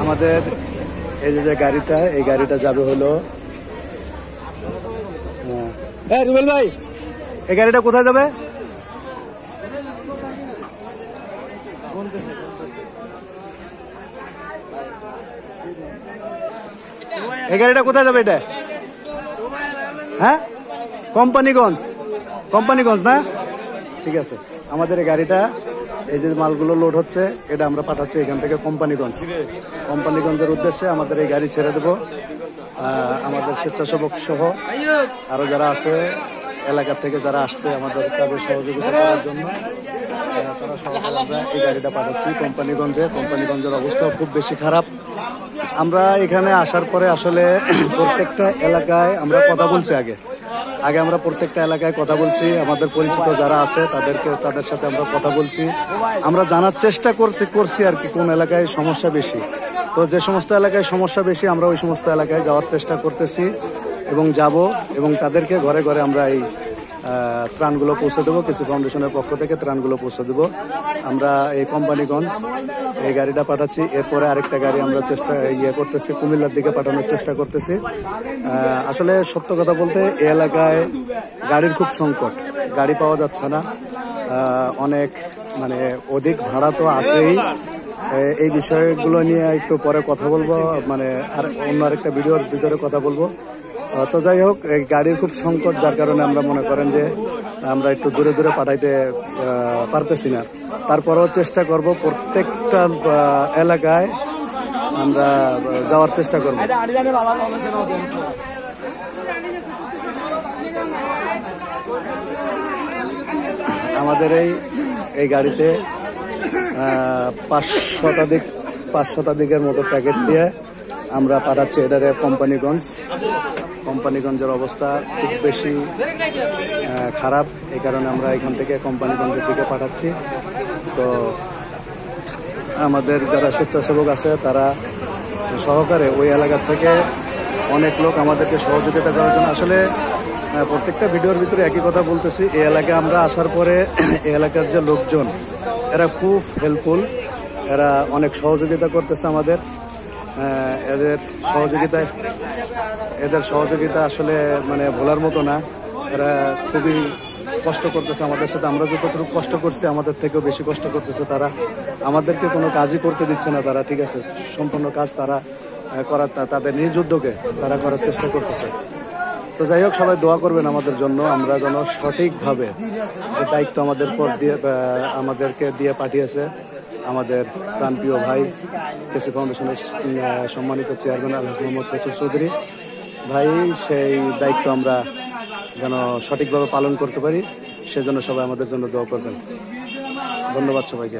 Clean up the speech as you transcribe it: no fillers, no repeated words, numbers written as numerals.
আমাদের এই যে গাড়িটা, এই গাড়িটা যাবে হলো রুবেল ভাই, এই গাড়িটা কোথায় যাবে? এই গাড়িটা কোথায় যাবে? এটা হ্যাঁ কোম্পানিগঞ্জ, কোম্পানিগঞ্জ না? ঠিক আছে, আমাদের এই গাড়িটা, এই যে মালগুলো লোড হচ্ছে, এটা আমরা পাঠাচ্ছি এখান থেকে কোম্পানিগঞ্জ। কোম্পানিগঞ্জের উদ্দেশ্যে আমাদের এই গাড়ি ছেড়ে দেবো। আমাদের স্বেচ্ছাসেবক সহ আরো যারা আছে, এলাকা থেকে যারা আসছে আমাদের তাদের সহযোগিতা করার জন্য, তারা সহকারে আমরা এই গাড়িটা পাঠাচ্ছি কোম্পানিগঞ্জে। কোম্পানিগঞ্জের অবস্থা খুব বেশি খারাপ। আমরা এখানে আসার পরে আসলে প্রত্যেকটা এলাকায় আমরা কথা বলছি, আগে আমরা প্রত্যেকটা এলাকায় কথা বলছি, আমাদের পরিচিত যারা আছে তাদের সাথে আমরা কথা বলছি, আমরা জানার চেষ্টা করছি আর কি কোন এলাকায় সমস্যা বেশি। তো যে সমস্ত এলাকায় সমস্যা বেশি আমরা ওই সমস্ত এলাকায় যাওয়ার চেষ্টা করতেছি এবং যাব, এবং তাদেরকে ঘরে ঘরে আমরা এই ত্রাণগুলো পৌঁছে দেবো। কৃষি ফাউন্ডেশনের পক্ষ থেকে ত্রাণগুলো পৌঁছে দেবো। আমরা এই কোম্পানিগঞ্জ এই গাড়িটা পাঠাচ্ছি। এরপরে আরেকটা গাড়ি আমরা করতেছি, কুমিল্লার দিকে পাঠানোর চেষ্টা করতেছি। আসলে সত্য কথা বলতে এই এলাকায় গাড়ির খুব সংকট, গাড়ি পাওয়া যাচ্ছে না। অনেক মানে অধিক ভাড়া তো আছেই। এই বিষয়গুলো নিয়ে একটু পরে কথা বলবো, মানে আর অন্য আরেকটা ভিডিওর ভিতরে কথা বলবো। তো যাই হোক, এই গাড়ির খুব সংকট, যার কারণে আমরা মনে করেন যে আমরা একটু দূরে দূরে পাঠাইতে পারতেছি না। তারপরেও চেষ্টা করব, প্রত্যেকটা এলাকায় আমরা যাওয়ার চেষ্টা করব। আমাদের এই গাড়িতে 5 শতাধিকের মতো প্যাকেট দিয়ে আমরা পাঠাচ্ছি এটারে কোম্পানিগঞ্জের অবস্থা খুব বেশি খারাপ। এই কারণে আমরা এখান থেকে কোম্পানিগঞ্জের দিকে পাঠাচ্ছি। তো আমাদের যারা স্বেচ্ছাসেবক আছে তারা সহকারে ওই এলাকা থেকে অনেক লোক আমাদেরকে সহযোগিতা করার জন্য, আসলে প্রত্যেকটা ভিডিওর ভিতরে একই কথা বলতেছি, এই এলাকায় আমরা আসার পরে এই এলাকার যে লোকজন এরা খুব হেল্পফুল, এরা অনেক সহযোগিতা করতেছে আমাদের। এদের সহযোগিতা আসলে মানে ভোলার মতো না। এরা খুবই কষ্ট করতেছে আমাদের সাথে, আমরা যতটুকু কষ্ট করছি আমাদের থেকেও বেশি কষ্ট করতেছে তারা। আমাদেরকে কোনো কাজই করতে দিচ্ছে না তারা, ঠিক আছে? সম্পূর্ণ কাজ তারা তাদের নিজ উদ্যোগে তারা করার চেষ্টা করতেছে। তো যাই হোক, সবাই দোয়া করবেন আমাদের জন্য, আমরা যেন সঠিকভাবে যে দায়িত্ব আমাদেরকে দিয়ে পাঠিয়েছে আমাদের প্রাণপ্রিয় ভাই, কৃষি ফাউন্ডেশনের সম্মানিত চেয়ারম্যান আলহাজ মোহাম্মদ কচুর চৌধুরী ভাই, সেই দায়িত্ব আমরা যেন সঠিকভাবে পালন করতে পারি, সেজন্য সবাই আমাদের জন্য দোয়া করবেন। ধন্যবাদ সবাইকে।